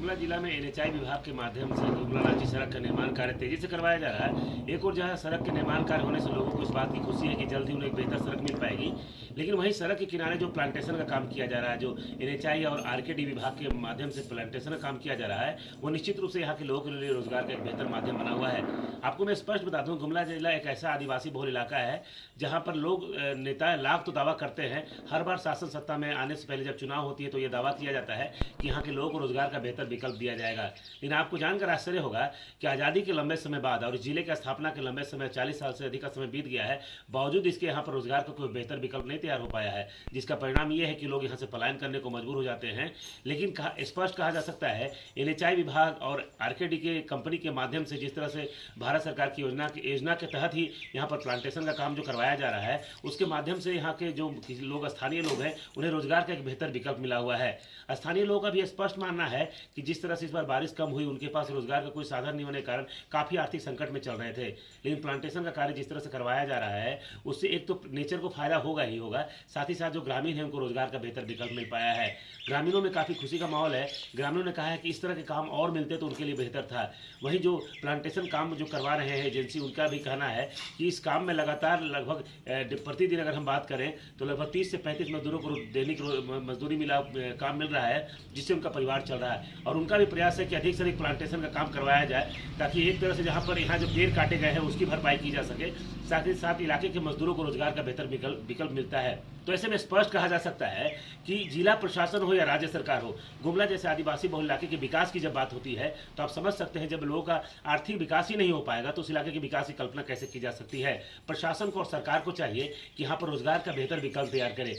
गुमला जिला में एनएचआई विभाग के माध्यम से गुमला रांची सड़क का निर्माण कार्य तेजी से करवाया जा रहा है। एक और जहां सड़क के निर्माण कार्य होने से लोगों को इस बात की खुशी है कि जल्द ही उन्हें एक बेहतर सड़क मिल पाएगी, लेकिन वहीं सड़क के किनारे जो प्लांटेशन का काम किया जा रहा है, जो एनएचआई और आरकेडी विभाग के माध्यम से प्लांटेशन का काम किया जा रहा है, वो निश्चित रूप से यहाँ के लोगों के लिए रोजगार का एक बेहतर माध्यम बना हुआ है। आपको मैं स्पष्ट बता दूं, गुमला जिला एक ऐसा आदिवासी बहुल इलाका है जहाँ पर लोग नेता लाख तो दावा करते हैं। हर बार शासन सत्ता में आने से पहले जब चुनाव होती है तो ये दावा किया जाता है कि यहाँ के लोगों को रोजगार का बेहतर विकल्प दिया जाएगा। लेकिन आपको जानकर आश्चर्य होगा कि आज़ादी के लंबे समय बाद और जिले की स्थापना के लंबे समय 40 साल से अधिक का समय बीत गया है, बावजूद इसके यहाँ पर रोजगार का कोई बेहतर विकल्प नहीं तैयार हो पाया है, जिसका परिणाम ये है कि लोग यहाँ से पलायन करने को मजबूर हो जाते हैं। लेकिन स्पष्ट कहा जा सकता है, एनएचआई विभाग और आरकेडी के कंपनी के माध्यम से जिस तरह से भारत सरकार की योजना के तहत ही यहाँ पर प्लांटेशन का काम जो करवाया जा रहा है, उसके माध्यम से यहाँ के जो लोग स्थानीय लोग हैं उन्हें रोजगार का एक बेहतर विकल्प मिला हुआ है। स्थानीय लोगों का भी स्पष्ट मानना है कि जिस तरह से इस बार बारिश कम हुई, उनके पास रोजगार का कोई साधन नहीं होने के कारण काफ़ी आर्थिक संकट में चल रहे थे। लेकिन प्लांटेशन का कार्य जिस तरह से करवाया जा रहा है, उससे एक तो नेचर को फायदा होगा ही होगा, साथ ही साथ जो ग्रामीण है उनको रोजगार का बेहतर विकल्प मिल पाया है। ग्रामीणों में काफ़ी खुशी का माहौल है। ग्रामीणों ने कहा है कि इस तरह के काम और मिलते तो उनके लिए बेहतर था। वहीं जो प्लांटेशन काम जो करवा रहे हैं एजेंसी, उनका भी कहना है कि इस काम में लगातार लगभग प्रतिदिन अगर हम बात करें तो लगभग 30 से 35 मजदूरों को दैनिक मजदूरी काम मिल रहा है, जिससे उनका परिवार चल रहा है। और उनका भी प्रयास है कि अधिक से अधिक प्लांटेशन का काम करवाया जाए, ताकि एक तरह से जहाँ पर यहाँ जो पेड़ काटे गए हैं उसकी भरपाई की जा सके, साथ ही साथ इलाके के मजदूरों को रोजगार का बेहतर विकल्प मिलता है। तो ऐसे में स्पष्ट कहा जा सकता है कि जिला प्रशासन हो या राज्य सरकार हो, गुमला जैसे आदिवासी बहुल इलाके के विकास की जब बात होती है तो आप समझ सकते हैं, जब लोगों का आर्थिक विकास ही नहीं हो पाएगा तो उस इलाके के विकास की कल्पना कैसे की जा सकती है। प्रशासन को और सरकार को चाहिए कि यहाँ पर रोजगार का बेहतर विकल्प तैयार करे,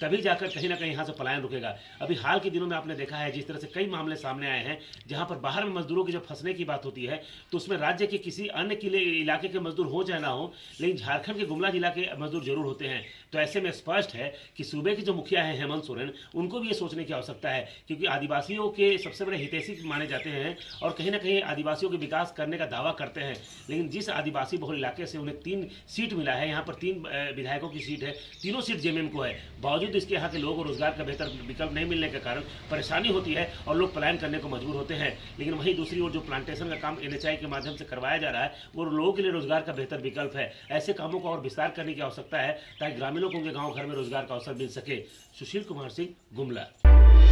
तभी जाकर कहीं ना कहीं यहाँ से पलायन रुकेगा। अभी हाल के दिनों में आपने देखा है जिस तरह से कई मामले सामने आए हैं जहाँ पर बाहर में मजदूरों की जब फंसने की बात होती है तो उसमें राज्य के किसी अन्य इलाके के मजदूर हो चाहे ना हो, लेकिन झारखंड के गुमला जिला के मजदूर जरूर होते हैं। तो ऐसे में स्पष्ट है कि सूबे के जो मुखिया हैं हेमंत सोरेन, उनको भी ये सोचने की आवश्यकता है, क्योंकि आदिवासियों के सबसे बड़े हितैषी माने जाते हैं और कहीं ना कहीं आदिवासियों के विकास करने का दावा करते हैं। लेकिन जिस आदिवासी बहुल इलाके से उन्हें 3 सीट मिला है, यहाँ पर 3 विधायकों की सीट है, तीनों सीट जेएमएम को है, बावजूद इसके यहाँ के लोगों को रोजगार का बेहतर विकल्प नहीं मिलने के कारण परेशानी होती है और लोग पलायन करने को मजबूर होते हैं। लेकिन वहीं दूसरी ओर जो प्लांटेशन का काम एनएचआई के माध्यम से करवाया जा रहा है, वो लोगों के लिए रोजगार का बेहतर विकल्प है। ऐसे कामों को और विस्तार करने की आवश्यकता है ताकि ग्रामीणों को उनके गाँव घर में रोजगार का अवसर मिल सके। सुशील कुमार सिंह, गुमला।